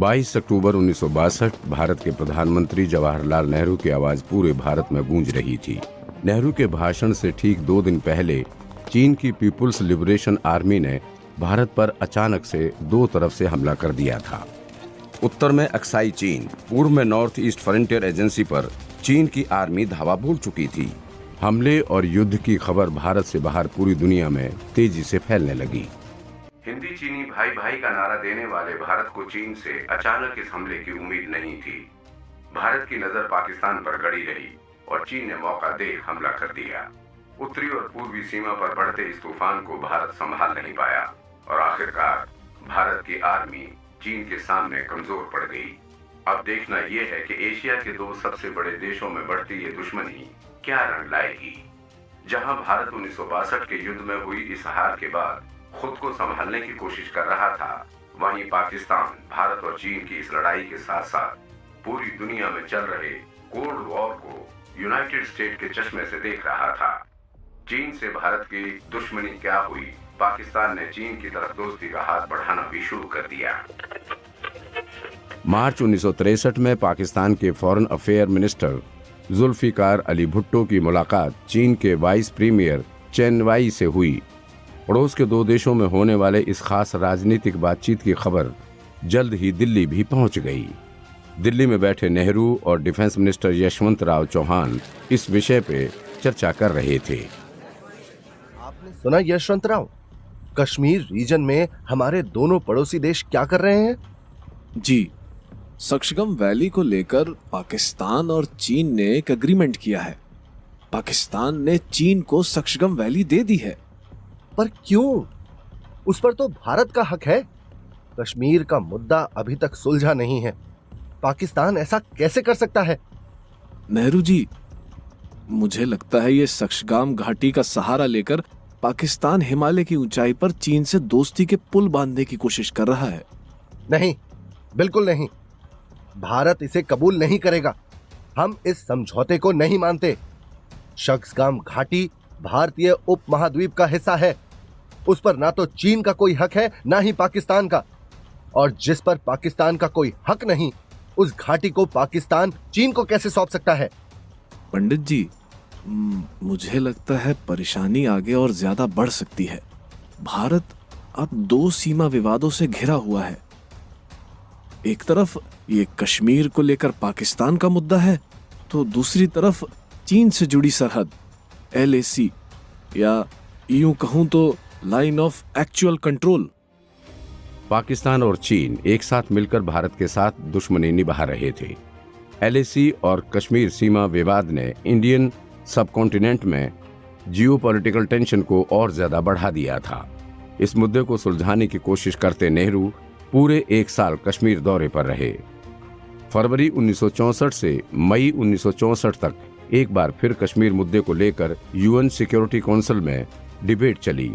22 अक्टूबर 1962 भारत के प्रधानमंत्री जवाहरलाल नेहरू की आवाज पूरे भारत में गूंज रही थी। नेहरू के भाषण से ठीक 2 दिन पहले चीन की पीपुल्स लिबरेशन आर्मी ने भारत पर अचानक से 2 तरफ से हमला कर दिया था। उत्तर में अक्साई चीन, पूर्व में नॉर्थ ईस्ट फ्रंटियर एजेंसी पर चीन की आर्मी धावा बोल चुकी थी। हमले और युद्ध की खबर भारत से बाहर पूरी दुनिया में तेजी से फैलने लगी। हिंदी चीनी भाई भाई का नारा देने वाले भारत को चीन से अचानक इस हमले की उम्मीद नहीं थी। भारत की नजर पाकिस्तान पर गड़ी रही और चीन ने मौका देख हमला कर दिया। उत्तरी और पूर्वी सीमा पर बढ़ते इस तूफान को भारत संभाल नहीं पाया और आखिरकार भारत की आर्मी चीन के सामने कमजोर पड़ गई। अब देखना यह है कि एशिया के 2 सबसे बड़े देशों में बढ़ती ये दुश्मनी क्या रंग लाएगी। जहां भारत 1962 के युद्ध में हुई इस हार के बाद खुद को संभालने की कोशिश कर रहा था, वहीं पाकिस्तान भारत और चीन की इस लड़ाई के साथ साथ पूरी दुनिया में चल रहे कोल्ड वॉर को यूनाइटेड स्टेट के चश्मे से देख रहा था। चीन से भारत की दुश्मनी क्या हुई, पाकिस्तान ने चीन की तरफ दोस्ती का हाथ बढ़ाना भी शुरू कर दिया। मार्च 1963 में पाकिस्तान के foreign affair minister Zulfikar Ali Bhutto की मुलाकात चीन के वाइस प्रीमियर चेन वाई से हुई। पड़ोस के 2 देशों में होने वाले इस खास राजनीतिक बातचीत की खबर जल्द ही दिल्ली भी पहुंच गई। दिल्ली में बैठे नेहरू और डिफेंस मिनिस्टर यशवंत राव चौहान इस विषय पे चर्चा कर रहे थे। आपने सुना यशवंत राव, कश्मीर रीजन में हमारे दोनों पड़ोसी देश क्या कर रहे हैं? जी, सक्शगम वैली को लेकर पाकिस्तान और चीन ने एक एग्रीमेंट किया है। पाकिस्तान ने चीन को सक्शगम वैली दे दी है। पर क्यों? उस पर तो भारत का हक है। कश्मीर का मुद्दा अभी तक सुलझा नहीं है। पाकिस्तान ऐसा कैसे कर सकता है? नेहरू जी, मुझे लगता है ये सक्शगाम घाटी का सहारा लेकर पाकिस्तान हिमालय की ऊंचाई पर चीन से दोस्ती के पुल बांधने की कोशिश कर रहा है। नहीं, बिल्कुल नहीं। भारत इसे कबूल नहीं करेगा। हम इस समझौते को नहीं मानते। सक्शगाम घाटी भारतीय उपमहाद्वीप का हिस्सा है। उस पर ना तो चीन का कोई हक है, ना ही पाकिस्तान का। और जिस पर पाकिस्तान का कोई हक नहीं, उस घाटी को पाकिस्तान चीन को कैसे सौंप सकता है? पंडित जी, मुझे लगता है परेशानी आगे और ज्यादा बढ़ सकती है। भारत अब 2 सीमा विवादों से घिरा हुआ है। एक तरफ ये कश्मीर को लेकर पाकिस्तान का मुद्दा है, तो दूसरी तरफ चीन से जुड़ी सरहद LAC, या यूं कहूं तो line of actual control. Pakistan और चीन एक साथ मिलकर भारत के साथ दुश्मनी निभा रहे थे। LAC और कश्मीर सीमा विवाद ने इंडियन सबकॉन्टिनेंट में जियोपॉलिटिकल टेंशन को और ज्यादा बढ़ा दिया था। इस मुद्दे को सुलझाने की कोशिश करते नेहरू पूरे 1 साल कश्मीर दौरे पर रहे। फरवरी 1964 से मई 1964 तक एक बार फिर कश्मीर मुद्दे को लेकर UN सिक्योरिटी काउंसिल में डिबेट चली,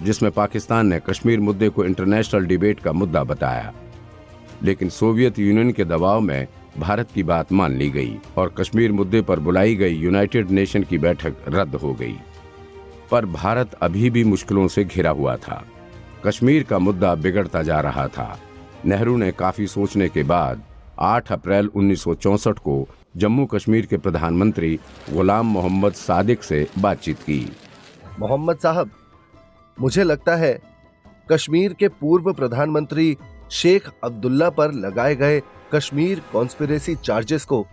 जिसमें पाकिस्तान ने कश्मीर मुद्दे को इंटरनेशनल डिबेट का मुद्दा बताया। लेकिन सोवियत यूनियन के दबाव में भारत की बात मान ली गई और कश्मीर मुद्दे पर बुलाई गई यूनाइटेड नेशन की बैठक रद्द हो गई। पर भारत अभी भी मुश्किलों से घिरा हुआ था। कश्मीर का मुद्दा बिगड़ता जा रहा था। नेहरू ने काफी सोचने के बाद 8 अप्रैल 1964 को जम्मू कश्मीर के प्रधानमंत्री गुलाम मोहम्मद सादिक से बातचीत की। मोहम्मद साहब, मुझे लगता है कश्मीर के पूर्व प्रधानमंत्री शेख अब्दुल्ला पर लगाए गए कश्मीर कॉन्स्पिरेसी चार्जेस को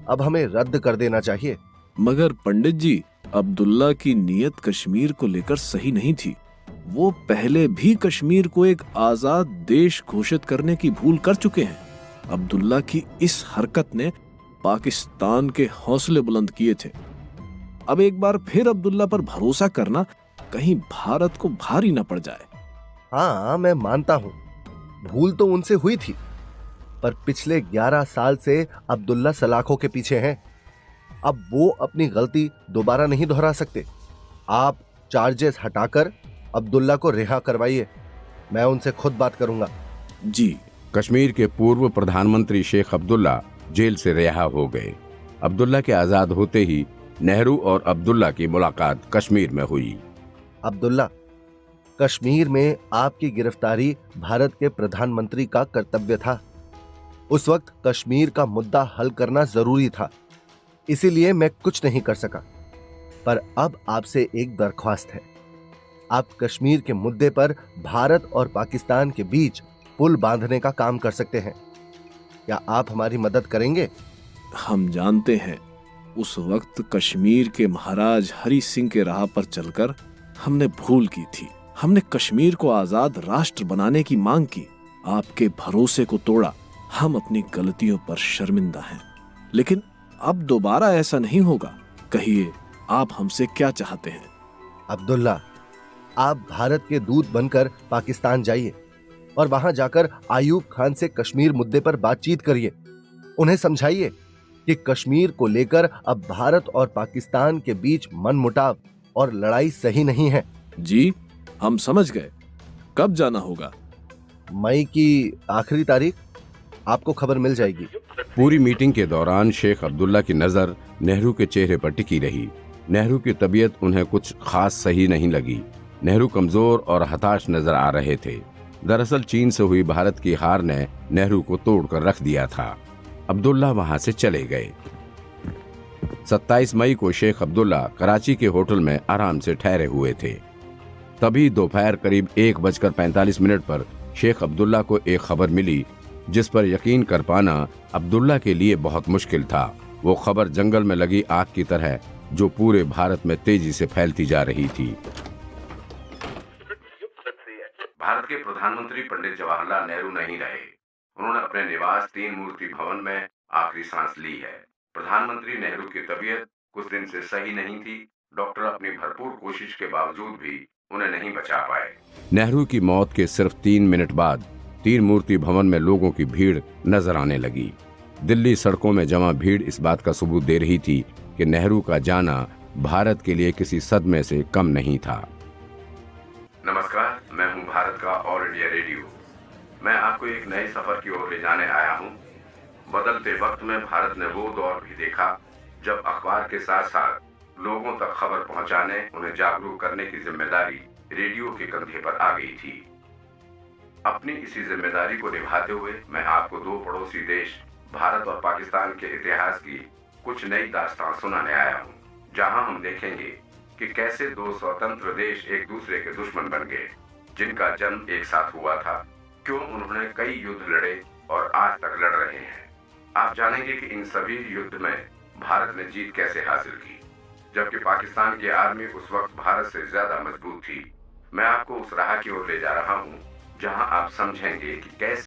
अब हमें रद्द कर देना चाहिए। मगर पंडित जी, अब्दुल्ला की नीयत कश्मीर को लेकर सही नहीं थी। वो पहले भी कश्मीर को एक आजाद देश घोषित करने की भूल कर चुके हैं। अब्दुल्ला की इस हरकत ने पाकिस्तान के हौसले बुलंद किए थे। अब एक बार फिर अब्दुल्ला पर भरोसा करना कहीं भारत को भारी न पड़ जाए। हाँ, मैं मानता हूँ भूल तो उनसे हुई थी, पर पिछले 11 साल से अब्दुल्ला सलाखों के पीछे हैं। अब वो अपनी गलती दोबारा नहीं दोहरा सकते। आप चार्जेस हटाकर अब्दुल्ला को रिहा करवाइए। मैं उनसे खुद बात करूंगा। जी। कश्मीर के पूर्व प्रधानमंत्री शेख अब्दुल्ला जेल से रिहा हो गए। अब्दुल्ला के आजाद होते ही नेहरू और अब्दुल्ला की मुलाकात कश्मीर में हुई। अब्दुल्ला, कश्मीर में आपकी गिरफ्तारी भारत के प्रधानमंत्री का कर्तव्य था। उस वक्त कश्मीर का मुद्दा हल करना जरूरी था, इसीलिए मैं कुछ नहीं कर सका। पर अब आपसे एक दरख्वास्त है। आप कश्मीर के मुद्दे पर भारत और पाकिस्तान के बीच पुल बांधने का काम कर सकते हैं। क्या आप हमारी मदद करेंगे? हम जानते हैं उस वक्त कश्मीर के महाराज हरि सिंह के राह पर चलकर हमने भूल की थी। हमने कश्मीर को आजाद राष्ट्र बनाने की मांग की, आपके भरोसे को तोड़ा। हम अपनी गलतियों पर शर्मिंदा हैं, लेकिन अब दोबारा ऐसा नहीं होगा। कहिए, आप हमसे क्या चाहते हैं? अब्दुल्ला, आप भारत के दूत बनकर पाकिस्तान जाइए और वहां जाकर आयूब खान से कश्मीर मुद्दे पर बातचीत करिए। उन्हें समझाइए कि कश्मीर को लेकर अब भारत और पाकिस्तान के बीच मनमुटाव और लड़ाई सही नहीं है। जी, हम समझ गए। कब जाना होगा? मई की आखिरी तारीख, आपको खबर मिल जाएगी। पूरी मीटिंग के दौरान शेख अब्दुल्ला की नजर नेहरू के चेहरे पर टिकी रही। नेहरू की तबीयत उन्हें कुछ खास सही नहीं लगी। नेहरू कमजोर और हताश नजर आ रहे थे। दरअसल चीन से हुई भारत की हार ने नेहरू को तोड़कर रख दिया था। अब्दुल्ला वहां से चले गए। 27 मई को शेख अब्दुल्ला कराची के होटल में आराम से ठहरे हुए थे। तभी दोपहर करीब 1:45 पर शेख अब्दुल्ला को एक खबर मिली, जिस पर यकीन कर पाना अब्दुल्ला के लिए बहुत मुश्किल था। वो खबर जंगल में लगी आग की तरह जो पूरे भारत में तेजी से फैलती जा रही थी। भारत के प्रधानमंत्री पंडित जवाहरलाल नेहरू नहीं रहे। उन्होंने अपने निवास तीन मूर्ति भवन में आखिरी सांस ली है। प्रधानमंत्री नेहरू की तबीयत कुछ दिन से सही नहीं थी। डॉक्टर अपनी भरपूर कोशिश के बावजूद भी उन्हें नहीं बचा पाए। नेहरू की मौत के सिर्फ 3 मिनट बाद तीन मूर्ति भवन में लोगों की भीड़ नजर आने लगी। दिल्ली सड़कों में जमा भीड़ इस बात का सबूत दे रही थी कि नेहरू का जाना भारत के लिए किसी सदमे से कम नहीं था। नमस्कार, मैं हूं भारत का ऑल इंडिया रेडियो। मैं आपको एक नए सफर की ओर ले जाने आया हूं। बदलते वक्त में भारत ने वो दौर भी देखा जब अखबार के साथ साथ लोगों तक खबर पहुंचाने, उन्हें जागरूक करने की जिम्मेदारी रेडियो के कंधे पर आ गई थी। अपनी इसी जिम्मेदारी को निभाते हुए मैं आपको दो पड़ोसी देश भारत और पाकिस्तान के इतिहास की कुछ नई दास्तान सुनाने आया हूँ, जहाँ हम देखेंगे कि कैसे दो स्वतंत्र देश एक दूसरे के दुश्मन बन गए, जिनका जन्म एक साथ हुआ था, क्यों उन्होंने कई युद्ध लड़े और आज तक लड़ रहे हैं। आप जानेंगे कि इन सभी युद्ध में भारत ने जीत कैसे हासिल की, जबकि पाकिस्तान की आर्मी उस वक्त भारत से ज्यादा मजबूत थी। मैं आपको उस राह की ओर ले जा रहा हूँ जहाँ आप समझेंगे कि कैसे